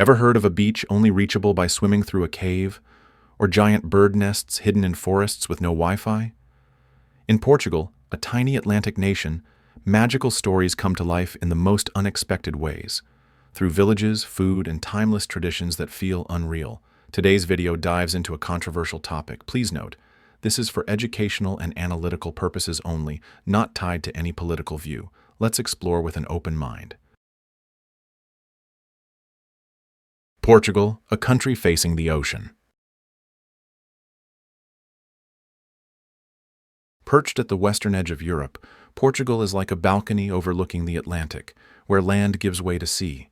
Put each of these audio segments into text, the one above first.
Ever heard of a beach only reachable by swimming through a cave? Or giant bird nests hidden in forests with no Wi-Fi? In Portugal, a tiny Atlantic nation, magical stories come to life in the most unexpected ways, through villages, food, and timeless traditions that feel unreal. Today's video dives into a controversial topic. Please note, this is for educational and analytical purposes only, not tied to any political view. Let's explore with an open mind. Portugal, a country facing the ocean. Perched at the western edge of Europe, Portugal is like a balcony overlooking the Atlantic, where land gives way to sea.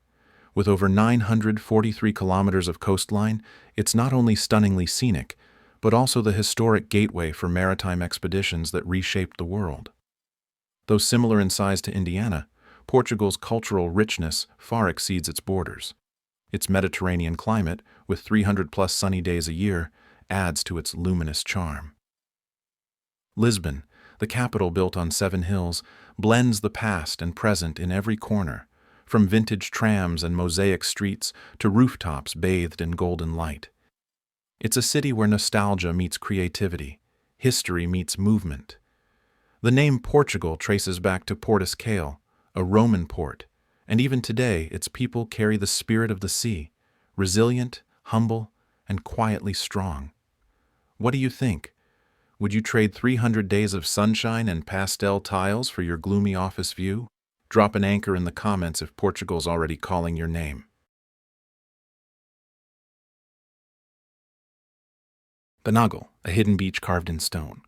With over 943 kilometers of coastline, it's not only stunningly scenic, but also the historic gateway for maritime expeditions that reshaped the world. Though similar in size to Indiana, Portugal's cultural richness far exceeds its borders. Its Mediterranean climate, with 300-plus sunny days a year, adds to its luminous charm. Lisbon, the capital built on 7 hills, blends the past and present in every corner, from vintage trams and mosaic streets to rooftops bathed in golden light. It's a city where nostalgia meets creativity, history meets movement. The name Portugal traces back to Portugal, a Roman port, and even today its people carry the spirit of the sea, resilient, humble, and quietly strong. What do you think? Would you trade 300 days of sunshine and pastel tiles for your gloomy office view? Drop an anchor in the comments if Portugal's already calling your name. Benagil, a hidden beach carved in stone.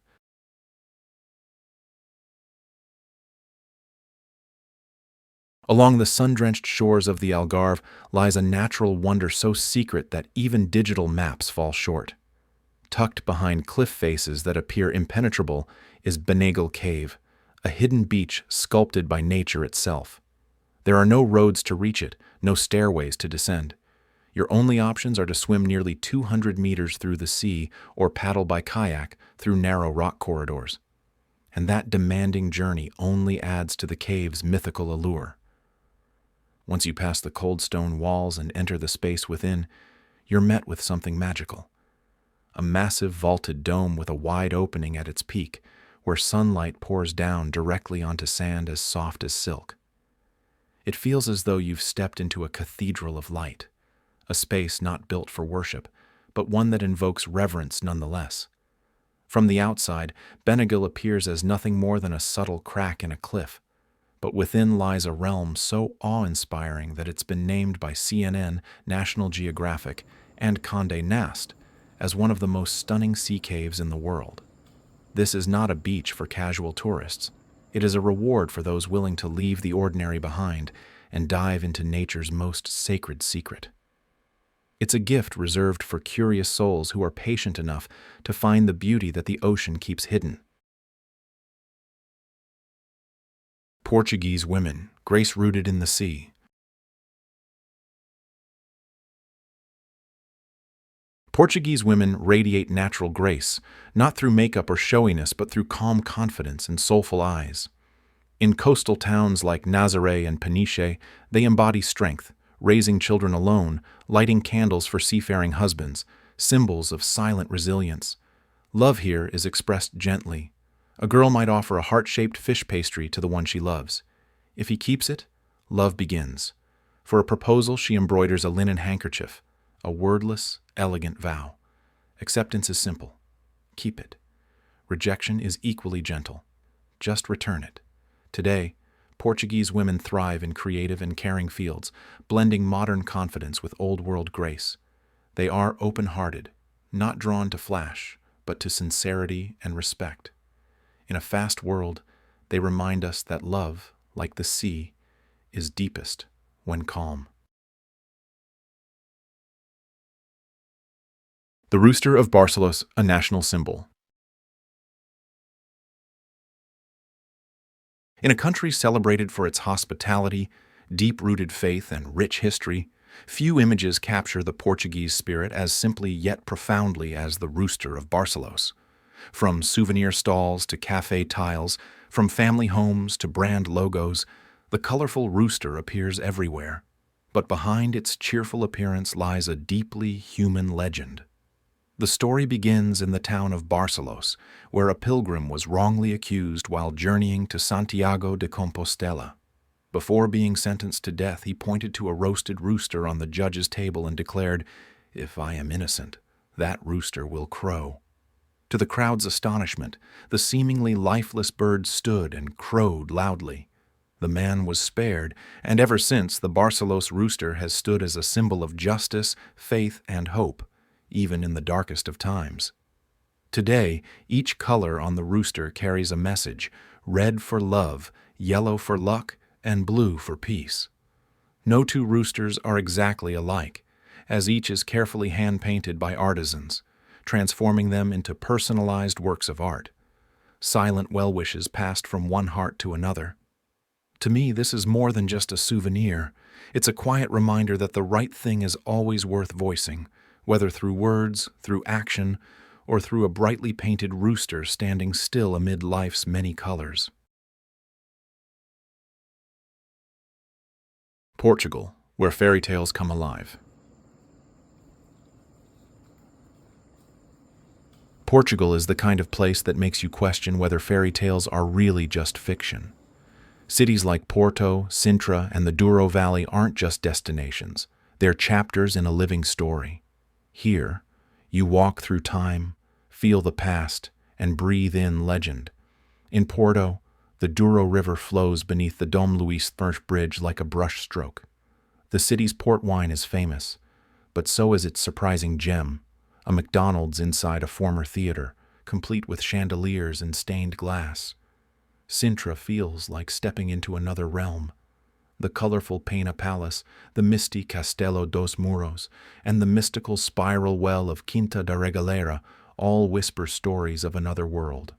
Along the sun-drenched shores of the Algarve lies a natural wonder so secret that even digital maps fall short. Tucked behind cliff faces that appear impenetrable is Benagil Cave, a hidden beach sculpted by nature itself. There are no roads to reach it, no stairways to descend. Your only options are to swim nearly 200 meters through the sea or paddle by kayak through narrow rock corridors. And that demanding journey only adds to the cave's mythical allure. Once you pass the cold stone walls and enter the space within, you're met with something magical. A massive vaulted dome with a wide opening at its peak, where sunlight pours down directly onto sand as soft as silk. It feels as though you've stepped into a cathedral of light, a space not built for worship, but one that invokes reverence nonetheless. From the outside, Benagil appears as nothing more than a subtle crack in a cliff, but within lies a realm so awe-inspiring that it's been named by CNN, National Geographic, and Condé Nast as one of the most stunning sea caves in the world. This is not a beach for casual tourists. It is a reward for those willing to leave the ordinary behind and dive into nature's most sacred secret. It's a gift reserved for curious souls who are patient enough to find the beauty that the ocean keeps hidden. Portuguese women, grace rooted in the sea. Portuguese women radiate natural grace, not through makeup or showiness, but through calm confidence and soulful eyes. In coastal towns like Nazaré and Peniche, they embody strength, raising children alone, lighting candles for seafaring husbands, symbols of silent resilience. Love here is expressed gently. A girl might offer a heart-shaped fish pastry to the one she loves. If he keeps it, love begins. For a proposal, she embroiders a linen handkerchief, a wordless, elegant vow. Acceptance is simple. Keep it. Rejection is equally gentle. Just return it. Today, Portuguese women thrive in creative and caring fields, blending modern confidence with old-world grace. They are open-hearted, not drawn to flash, but to sincerity and respect. In a fast world, they remind us that love, like the sea, is deepest when calm. The Rooster of Barcelos, a national symbol. In a country celebrated for its hospitality, deep-rooted faith, and rich history, few images capture the Portuguese spirit as simply yet profoundly as the Rooster of Barcelos. From souvenir stalls to cafe tiles, from family homes to brand logos, the colorful rooster appears everywhere. but behind its cheerful appearance lies a deeply human legend. The story begins in the town of Barcelos, where a pilgrim was wrongly accused while journeying to Santiago de Compostela. Before being sentenced to death, he pointed to a roasted rooster on the judge's table and declared, "If I am innocent, that rooster will crow." To the crowd's astonishment, the seemingly lifeless bird stood and crowed loudly. The man was spared, and ever since the Barcelos rooster has stood as a symbol of justice, faith, and hope, even in the darkest of times. Today, each color on the rooster carries a message: red for love, yellow for luck, and blue for peace. No two roosters are exactly alike, as each is carefully hand-painted by artisans, transforming them into personalized works of art. Silent well-wishes passed from one heart to another. To me, this is more than just a souvenir. It's a quiet reminder that the right thing is always worth voicing, whether through words, through action, or through a brightly painted rooster standing still amid life's many colors. Portugal, where fairy tales come alive. Portugal is the kind of place that makes you question whether fairy tales are really just fiction. Cities like Porto, Sintra, and the Douro Valley aren't just destinations. They're chapters in a living story. Here, you walk through time, feel the past, and breathe in legend. In Porto, the Douro River flows beneath the Dom Luís Bridge like a brushstroke. The city's port wine is famous, but so is its surprising gem, a McDonald's inside a former theater, complete with chandeliers and stained glass. Sintra feels like stepping into another realm. The colorful Pena Palace, the misty Castelo dos Muros, and the mystical spiral well of Quinta da Regaleira all whisper stories of another world.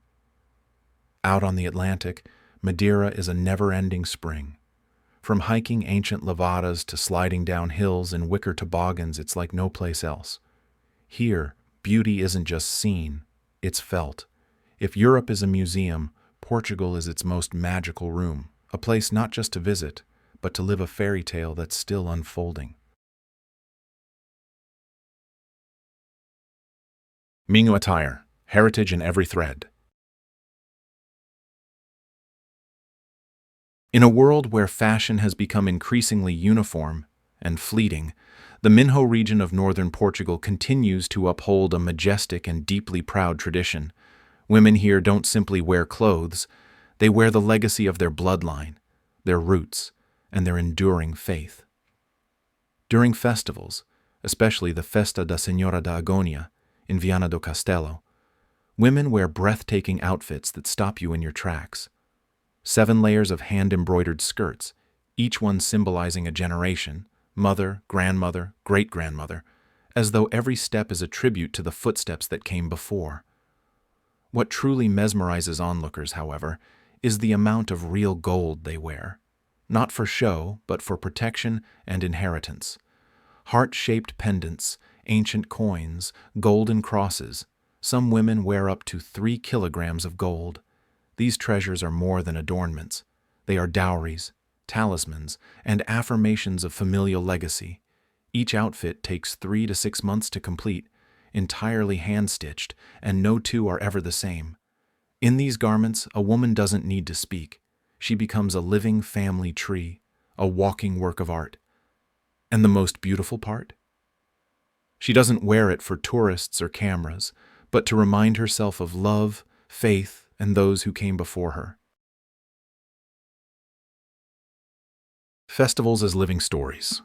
Out on the Atlantic, Madeira is a never-ending spring. From hiking ancient levadas to sliding down hills in wicker toboggans, it's like no place else. Here, beauty isn't just seen, it's felt. If Europe is a museum, Portugal is its most magical room, a place not just to visit, but to live a fairy tale that's still unfolding. Minho attire, heritage in every thread. In a world where fashion has become increasingly uniform and fleeting, the Minho region of northern Portugal continues to uphold a majestic and deeply proud tradition. Women here don't simply wear clothes, they wear the legacy of their bloodline, their roots, and their enduring faith. During festivals, especially the Festa da Senhora da Agônia in Viana do Castelo, women wear breathtaking outfits that stop you in your tracks. 7 layers of hand-embroidered skirts, each one symbolizing a generation, mother, grandmother, great-grandmother, as though every step is a tribute to the footsteps that came before. What truly mesmerizes onlookers, however, is the amount of real gold they wear. Not for show, but for protection and inheritance. Heart-shaped pendants, ancient coins, golden crosses. Some women wear up to 3 kilograms of gold. These treasures are more than adornments. They are dowries, talismans, and affirmations of familial legacy. Each outfit takes 3 to 6 months to complete, entirely hand-stitched, and no two are ever the same. In these garments, a woman doesn't need to speak. She becomes a living family tree, a walking work of art. And the most beautiful part? She doesn't wear it for tourists or cameras, but to remind herself of love, faith, and those who came before her. Festivals as living stories.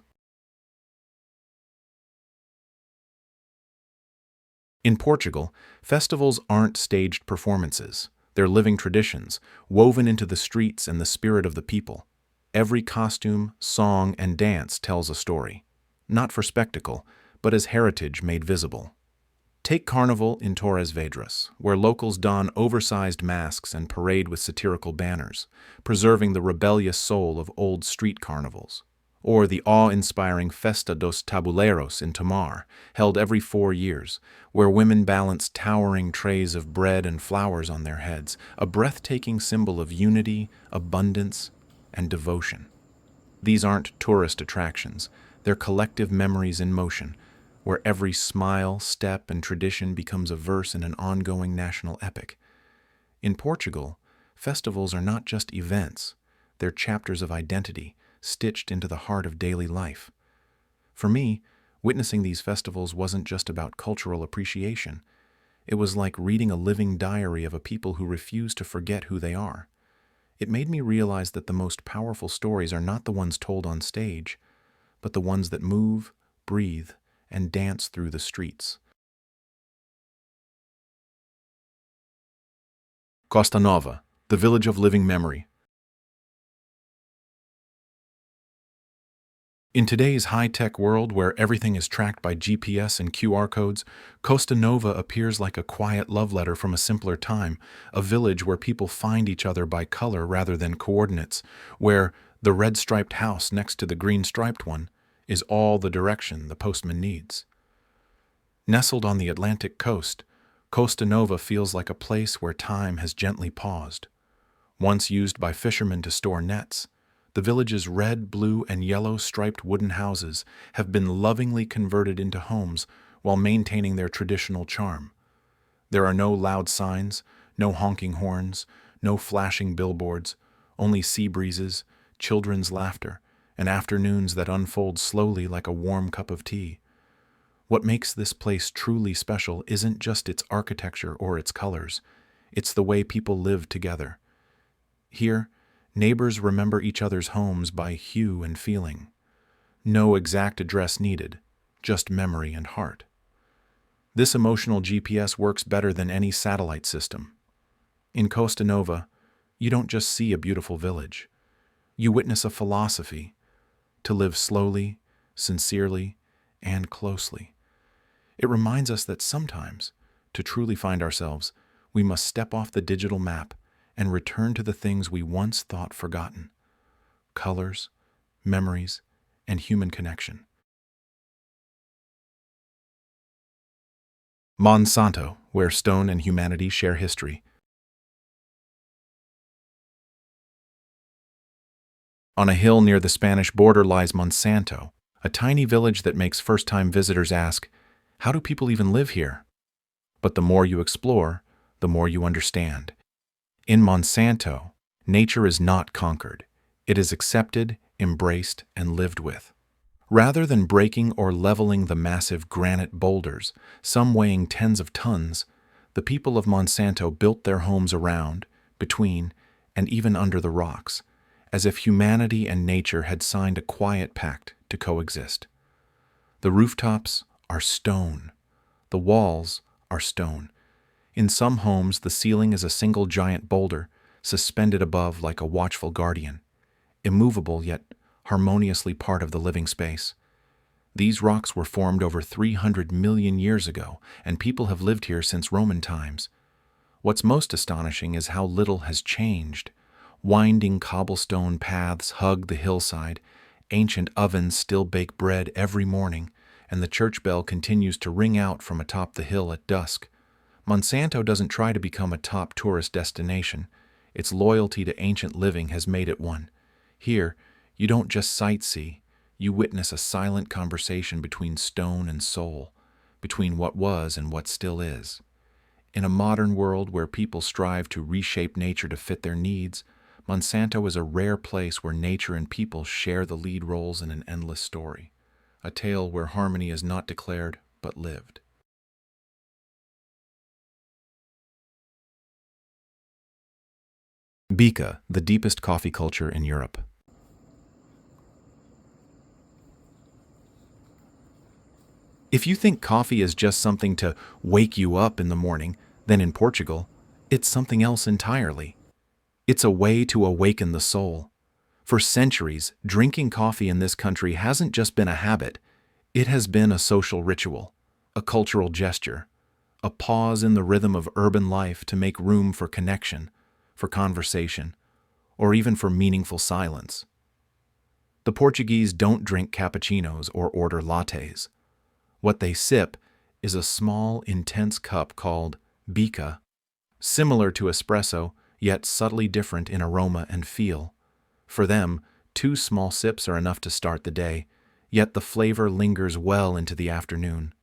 In Portugal, festivals aren't staged performances. They're living traditions, woven into the streets and the spirit of the people. Every costume, song, and dance tells a story, not for spectacle, but as heritage made visible. Take Carnival in Torres Vedras, where locals don oversized masks and parade with satirical banners, preserving the rebellious soul of old street carnivals. Or the awe-inspiring Festa dos Tabuleiros in Tomar, held every 4 years, where women balance towering trays of bread and flowers on their heads, a breathtaking symbol of unity, abundance, and devotion. These aren't tourist attractions, they're collective memories in motion, where every smile, step, and tradition becomes a verse in an ongoing national epic. In Portugal, festivals are not just events, they're chapters of identity, stitched into the heart of daily life. For me, witnessing these festivals wasn't just about cultural appreciation. It was like reading a living diary of a people who refuse to forget who they are. It made me realize that the most powerful stories are not the ones told on stage, but the ones that move, breathe, and dance through the streets. Costa Nova, the village of living memory. In today's high-tech world where everything is tracked by GPS and QR codes, Costa Nova appears like a quiet love letter from a simpler time, a village where people find each other by color rather than coordinates, where the red-striped house next to the green-striped one is all the direction the postman needs. Nestled on the Atlantic coast, Costa Nova feels like a place where time has gently paused. Once used by fishermen to store nets, the village's red, blue, and yellow striped wooden houses have been lovingly converted into homes while maintaining their traditional charm. There are no loud signs, no honking horns, no flashing billboards, only sea breezes, children's laughter, and afternoons that unfold slowly like a warm cup of tea. What makes this place truly special isn't just its architecture or its colors, it's the way people live together. Here, neighbors remember each other's homes by hue and feeling. No exact address needed, just memory and heart. This emotional GPS works better than any satellite system. In Costa Nova, you don't just see a beautiful village. You witness a philosophy to live slowly, sincerely, and closely. It reminds us that sometimes, to truly find ourselves, we must step off the digital map and return to the things we once thought forgotten: colors, memories, and human connection. Monsanto, where stone and humanity share history. On a hill near the Spanish border lies Monsanto, a tiny village that makes first-time visitors ask, "How do people even live here?" But the more you explore, the more you understand. In Monsanto, nature is not conquered. It is accepted, embraced, and lived with. Rather than breaking or leveling the massive granite boulders, some weighing tens of tons, the people of Monsanto built their homes around, between, and even under the rocks, as if humanity and nature had signed a quiet pact to coexist. The rooftops are stone. The walls are stone. In some homes, the ceiling is a single giant boulder, suspended above like a watchful guardian, immovable yet harmoniously part of the living space. These rocks were formed over 300 million years ago, and people have lived here since Roman times. What's most astonishing is how little has changed. Winding cobblestone paths hug the hillside, ancient ovens still bake bread every morning, and the church bell continues to ring out from atop the hill at dusk. Monsanto doesn't try to become a top tourist destination. Its loyalty to ancient living has made it one. Here, you don't just sightsee, you witness a silent conversation between stone and soul, between what was and what still is. In a modern world where people strive to reshape nature to fit their needs, Monsanto is a rare place where nature and people share the lead roles in an endless story, a tale where harmony is not declared but lived. Bica, the deepest coffee culture in Europe. If you think coffee is just something to wake you up in the morning, then in Portugal, it's something else entirely. It's a way to awaken the soul. For centuries, drinking coffee in this country hasn't just been a habit, it has been a social ritual, a cultural gesture, a pause in the rhythm of urban life to make room for connection, for conversation, or even for meaningful silence. The Portuguese don't drink cappuccinos or order lattes. What they sip is a small, intense cup called Bica, similar to espresso, yet subtly different in aroma and feel. For them, 2 small sips are enough to start the day, yet the flavor lingers well into the afternoon.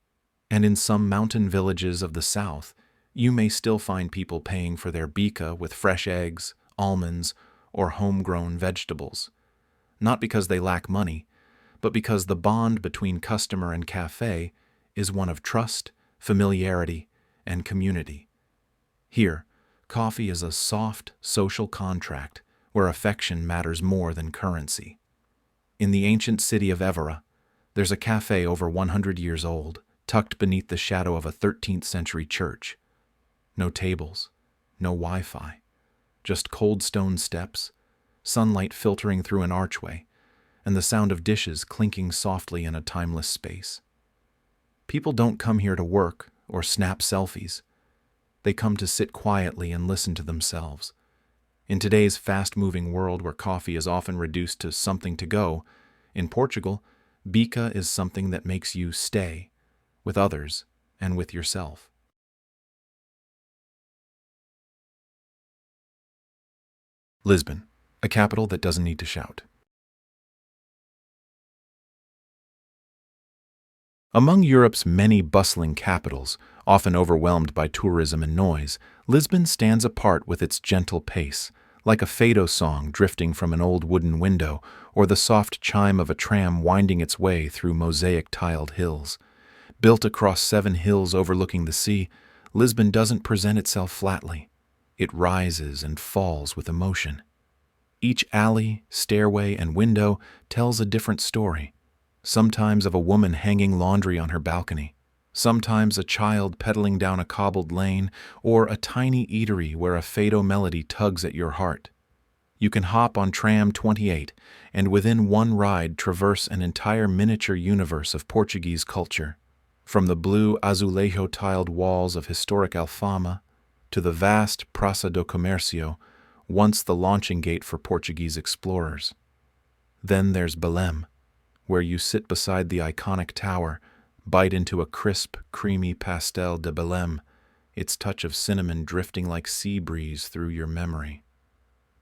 And in some mountain villages of the south, you may still find people paying for their bica with fresh eggs, almonds, or homegrown vegetables. Not because they lack money, but because the bond between customer and cafe is one of trust, familiarity, and community. Here, coffee is a soft, social contract where affection matters more than currency. In the ancient city of Évora, there's a cafe over 100 years old, tucked beneath the shadow of a 13th century church. No tables, no Wi-Fi, just cold stone steps, sunlight filtering through an archway, and the sound of dishes clinking softly in a timeless space. People don't come here to work or snap selfies. They come to sit quietly and listen to themselves. In today's fast-moving world where coffee is often reduced to something to go, in Portugal, Bica is something that makes you stay, with others and with yourself. Lisbon, a capital that doesn't need to shout. Among Europe's many bustling capitals, often overwhelmed by tourism and noise, Lisbon stands apart with its gentle pace, like a fado song drifting from an old wooden window or the soft chime of a tram winding its way through mosaic-tiled hills. Built across 7 hills overlooking the sea, Lisbon doesn't present itself flatly. It rises and falls with emotion. Each alley, stairway, and window tells a different story. Sometimes of a woman hanging laundry on her balcony, sometimes a child pedaling down a cobbled lane, or a tiny eatery where a fado melody tugs at your heart. You can hop on tram 28 and within one ride traverse an entire miniature universe of Portuguese culture, from the blue azulejo-tiled walls of historic Alfama to the vast Praça do Comércio, once the launching gate for Portuguese explorers. Then there's Belém, where you sit beside the iconic tower, bite into a crisp, creamy pastel de Belém, its touch of cinnamon drifting like sea breeze through your memory.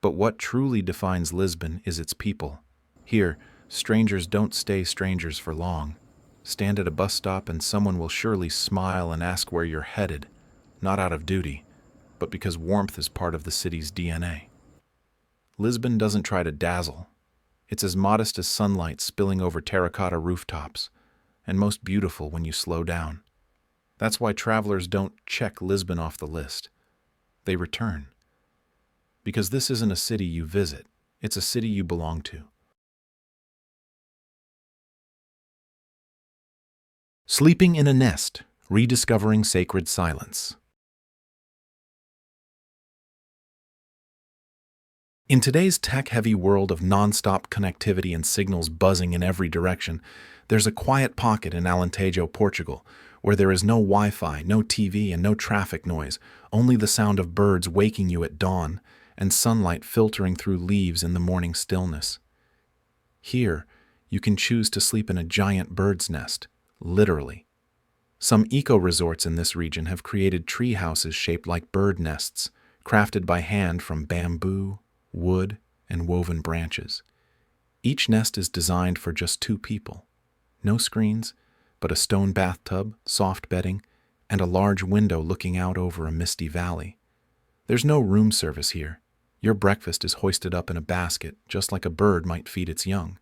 But what truly defines Lisbon is its people. Here, strangers don't stay strangers for long. Stand at a bus stop and someone will surely smile and ask where you're headed, not out of duty, but because warmth is part of the city's DNA. Lisbon doesn't try to dazzle. It's as modest as sunlight spilling over terracotta rooftops, and most beautiful when you slow down. That's why travelers don't check Lisbon off the list. They return. Because this isn't a city you visit, it's a city you belong to. Sleeping in a nest, rediscovering sacred silence. In today's tech-heavy world of non-stop connectivity and signals buzzing in every direction, there's a quiet pocket in Alentejo, Portugal, where there is no Wi-Fi, no TV, and no traffic noise, only the sound of birds waking you at dawn and sunlight filtering through leaves in the morning stillness. Here, you can choose to sleep in a giant bird's nest, literally. Some eco-resorts in this region have created tree houses shaped like bird nests, crafted by hand from bamboo, wood, and woven branches. Each nest is designed for just 2 people. No screens, but a stone bathtub, soft bedding, and a large window looking out over a misty valley. There's no room service here. Your breakfast is hoisted up in a basket, just like a bird might feed its young.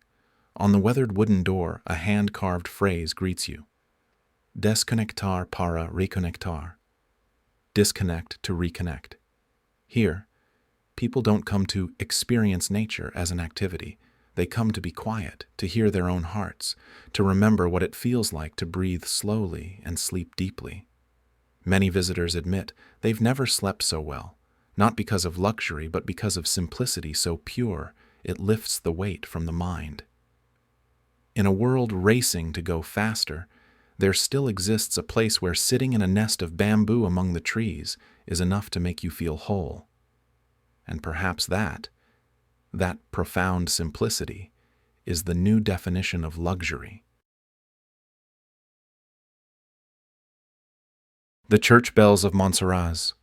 On the weathered wooden door, a hand-carved phrase greets you. Desconectar para reconectar. Disconnect to reconnect. Here, people don't come to experience nature as an activity. They come to be quiet, to hear their own hearts, to remember what it feels like to breathe slowly and sleep deeply. Many visitors admit they've never slept so well, not because of luxury, but because of simplicity so pure it lifts the weight from the mind. In a world racing to go faster, there still exists a place where sitting in a nest of bamboo among the trees is enough to make you feel whole. And perhaps that profound simplicity, is the new definition of luxury. The church bells of Monsaraz.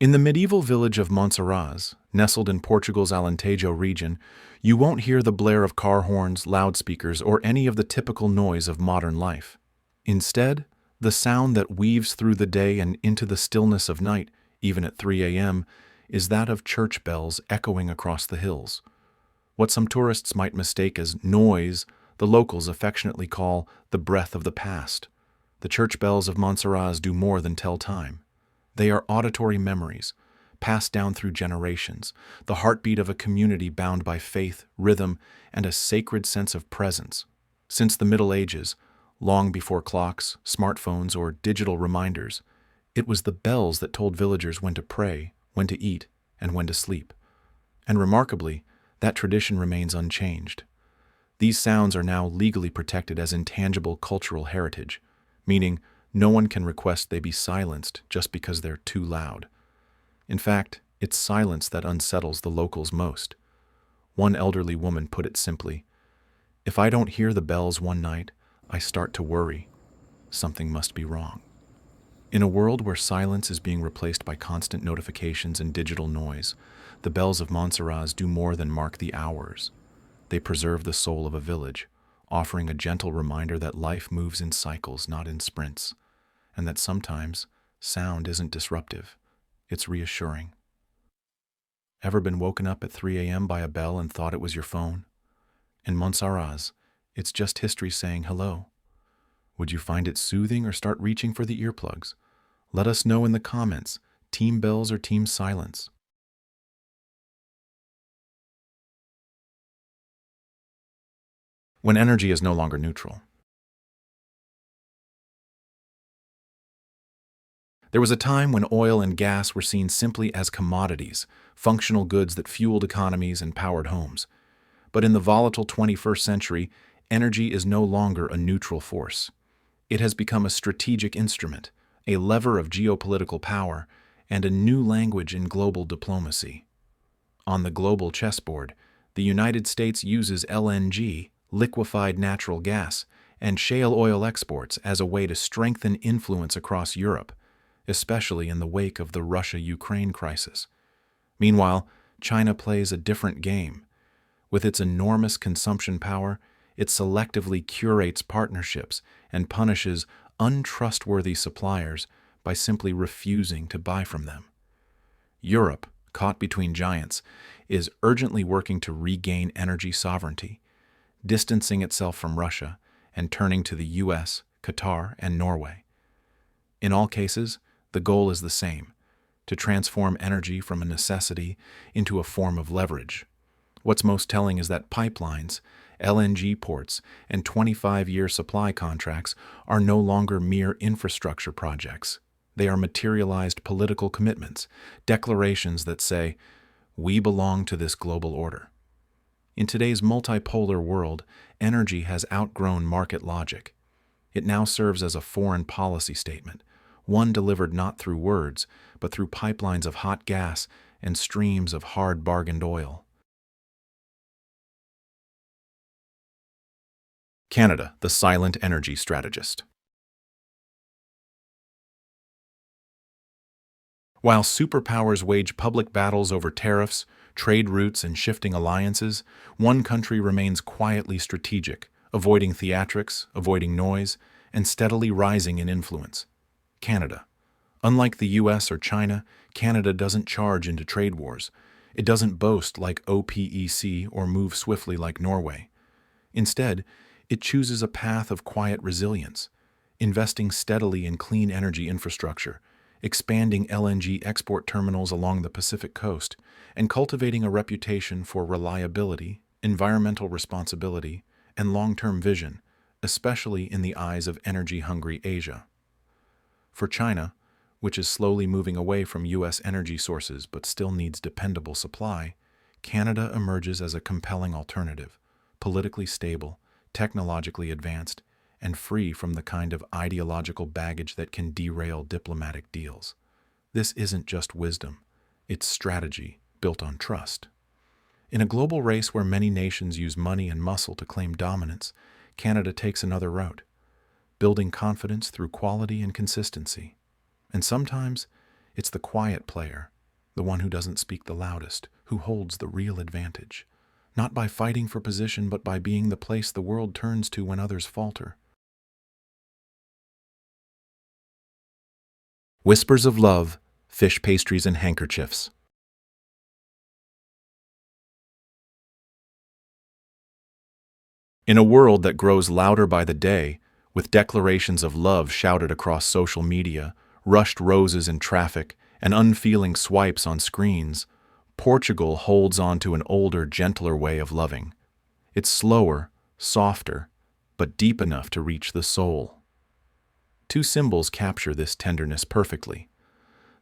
In the medieval village of Monsaraz, nestled in Portugal's Alentejo region, you won't hear the blare of car horns, loudspeakers, or any of the typical noise of modern life. Instead, the sound that weaves through the day and into the stillness of night, even at 3 a.m., is that of church bells echoing across the hills. What some tourists might mistake as noise, the locals affectionately call the breath of the past. The church bells of Monsaraz do more than tell time. They are auditory memories, passed down through generations, the heartbeat of a community bound by faith, rhythm, and a sacred sense of presence. Since the Middle Ages, long before clocks, smartphones, or digital reminders, it was the bells that told villagers when to pray, when to eat, and when to sleep. And remarkably, that tradition remains unchanged. These sounds are now legally protected as intangible cultural heritage, meaning no one can request they be silenced just because they're too loud. In fact, it's silence that unsettles the locals most. One elderly woman put it simply, "If I don't hear the bells one night, I start to worry. Something must be wrong." In a world where silence is being replaced by constant notifications and digital noise, the bells of Monsaraz do more than mark the hours. They preserve the soul of a village, offering a gentle reminder that life moves in cycles, not in sprints, and that sometimes sound isn't disruptive, it's reassuring. Ever been woken up at 3 a.m. by a bell and thought it was your phone? In Monsaraz, it's just history saying hello. Would you find it soothing or start reaching for the earplugs? Let us know in the comments, team bells or team silence. When energy is no longer neutral. There was a time when oil and gas were seen simply as commodities, functional goods that fueled economies and powered homes. But in the volatile 21st century, energy is no longer a neutral force. It has become a strategic instrument, a lever of geopolitical power, and a new language in global diplomacy. On the global chessboard, the United States uses LNG, liquefied natural gas, and shale oil exports as a way to strengthen influence across Europe, especially in the wake of the Russia-Ukraine crisis. Meanwhile, China plays a different game. With its enormous consumption power, it selectively curates partnerships and punishes untrustworthy suppliers by simply refusing to buy from them. Europe, caught between giants, is urgently working to regain energy sovereignty, distancing itself from Russia and turning to the US, Qatar, and Norway. In all cases, the goal is the same: to transform energy from a necessity into a form of leverage. What's most telling is that pipelines, LNG ports, and 25-year supply contracts are no longer mere infrastructure projects. They are materialized political commitments, declarations that say, "We belong to this global order." In today's multipolar world, energy has outgrown market logic. It now serves as a foreign policy statement, one delivered not through words, but through pipelines of hot gas and streams of hard-bargained oil. Canada, the silent energy strategist. While superpowers wage public battles over tariffs, trade routes, and shifting alliances, one country remains quietly strategic, avoiding theatrics, avoiding noise, and steadily rising in influence: Canada. Unlike the US or China, Canada doesn't charge into trade wars. It doesn't boast like OPEC or move swiftly like Norway. Instead, it chooses a path of quiet resilience, investing steadily in clean energy infrastructure, expanding LNG export terminals along the Pacific coast, and cultivating a reputation for reliability, environmental responsibility, and long-term vision, especially in the eyes of energy-hungry Asia. For China, which is slowly moving away from U.S. energy sources but still needs dependable supply, Canada emerges as a compelling alternative, politically stable, technologically advanced, and free from the kind of ideological baggage that can derail diplomatic deals. This isn't just wisdom, it's strategy built on trust. In a global race where many nations use money and muscle to claim dominance, Canada takes another route, building confidence through quality and consistency. And sometimes, it's the quiet player, the one who doesn't speak the loudest, who holds the real advantage, not by fighting for position, but by being the place the world turns to when others falter. Whispers of love, fish pastries and handkerchiefs. In a world that grows louder by the day, with declarations of love shouted across social media, rushed roses in traffic, and unfeeling swipes on screens, Portugal holds on to an older, gentler way of loving. It's slower, softer, but deep enough to reach the soul. Two symbols capture this tenderness perfectly: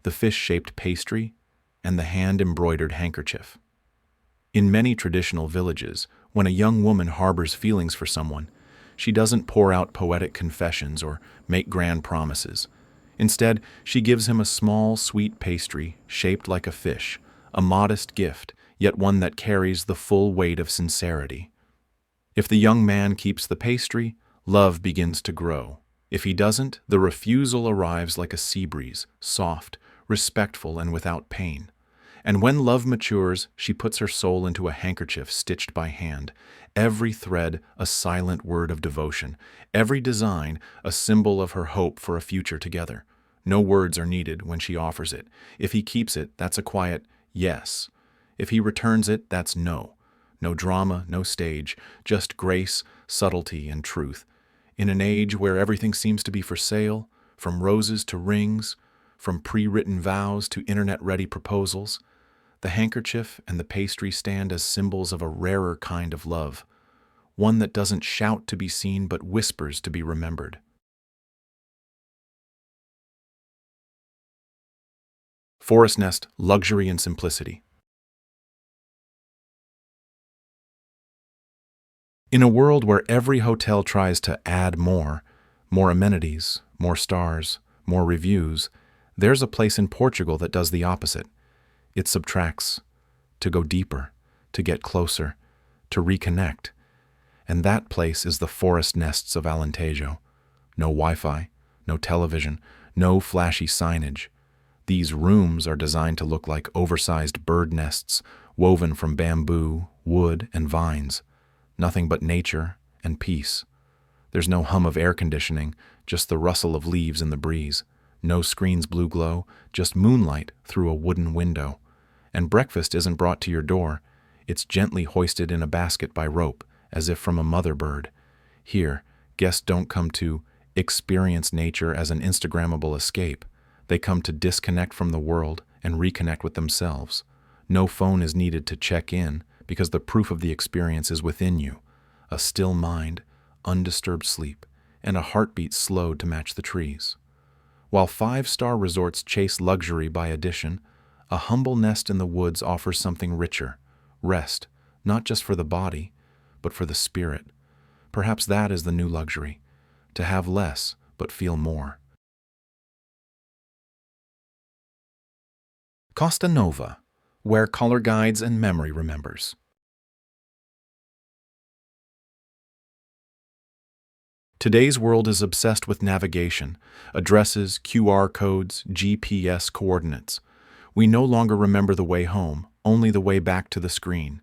the fish-shaped pastry and the hand-embroidered handkerchief. In many traditional villages, when a young woman harbors feelings for someone, she doesn't pour out poetic confessions or make grand promises. Instead, she gives him a small, sweet pastry shaped like a fish, a modest gift, yet one that carries the full weight of sincerity. If the young man keeps the pastry, love begins to grow. If he doesn't, the refusal arrives like a sea breeze, soft, respectful, and without pain. And when love matures, she puts her soul into a handkerchief stitched by hand, every thread a silent word of devotion, every design a symbol of her hope for a future together. No words are needed when she offers it. If he keeps it, that's a quiet yes. If he returns it, that's no. No drama, no stage, just grace, subtlety, and truth. In an age where everything seems to be for sale, from roses to rings, from pre-written vows to internet-ready proposals, the handkerchief and the pastry stand as symbols of a rarer kind of love, one that doesn't shout to be seen but whispers to be remembered. Forest nest, luxury and simplicity. In a world where every hotel tries to add more amenities, more stars, more reviews, there's a place in Portugal that does the opposite. It subtracts, to go deeper, to get closer, to reconnect. And that place is the forest nests of Alentejo. No Wi-Fi, no television, no flashy signage. These rooms are designed to look like oversized bird nests woven from bamboo, wood, and vines. Nothing but nature and peace. There's no hum of air conditioning, just the rustle of leaves in the breeze. No screen's blue glow, just moonlight through a wooden window. And breakfast isn't brought to your door. It's gently hoisted in a basket by rope, as if from a mother bird. Here, guests don't come to experience nature as an Instagrammable escape. They come to disconnect from the world and reconnect with themselves. No phone is needed to check in, because the proof of the experience is within you. A still mind, undisturbed sleep, and a heartbeat slowed to match the trees. While five-star resorts chase luxury by addition, a humble nest in the woods offers something richer: rest, not just for the body, but for the spirit. Perhaps that is the new luxury, to have less but feel more. Costa Nova, where color guides and memory remembers. Today's world is obsessed with navigation, addresses, QR codes, GPS coordinates. We no longer remember the way home, only the way back to the screen.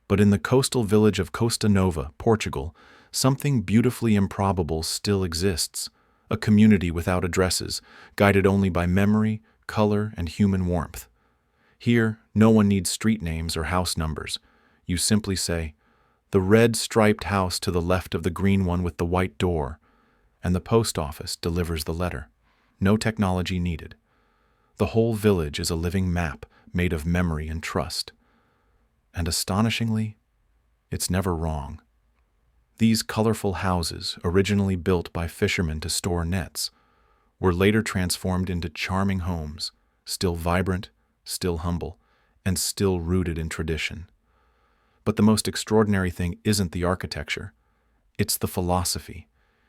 But in the coastal village of Costa Nova, Portugal, something beautifully improbable still exists: a community without addresses, guided only by memory, color, and human warmth. Here, no one needs street names or house numbers. You simply say, "The red striped house to the left of the green one with the white door," and the post office delivers the letter. No technology needed. The whole village is a living map made of memory and trust. And astonishingly, it's never wrong. These colorful houses, originally built by fishermen to store nets, were later transformed into charming homes, still vibrant, still humble, and still rooted in tradition. But the most extraordinary thing isn't the architecture. It's the philosophy.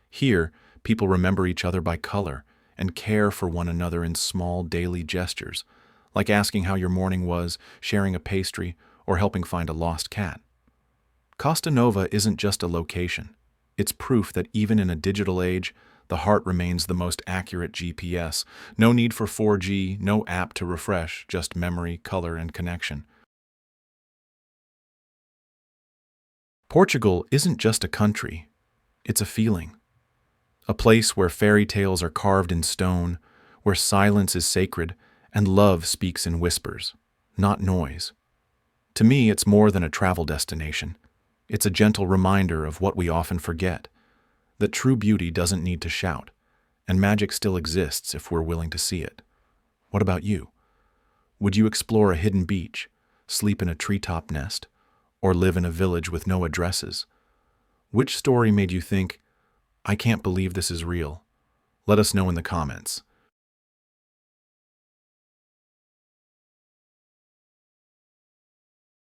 Here, people remember each other by color and care for one another in small daily gestures, like asking how your morning was, sharing a pastry, or helping find a lost cat. Costa Nova isn't just a location. It's proof that even in a digital age, The heart remains the most accurate GPS. No need for 4G, no app to refresh, just memory, color, and connection. Portugal isn't just a country, it's a feeling. A place where fairy tales are carved in stone, where silence is sacred, and love speaks in whispers, not noise. To me, it's more than a travel destination. It's a gentle reminder of what we often forget, that true beauty doesn't need to shout, and magic still exists if we're willing to see it. What about you? Would you explore a hidden beach, sleep in a treetop nest, or live in a village with no addresses? Which story made you think, I can't believe this is real? Let us know in the comments.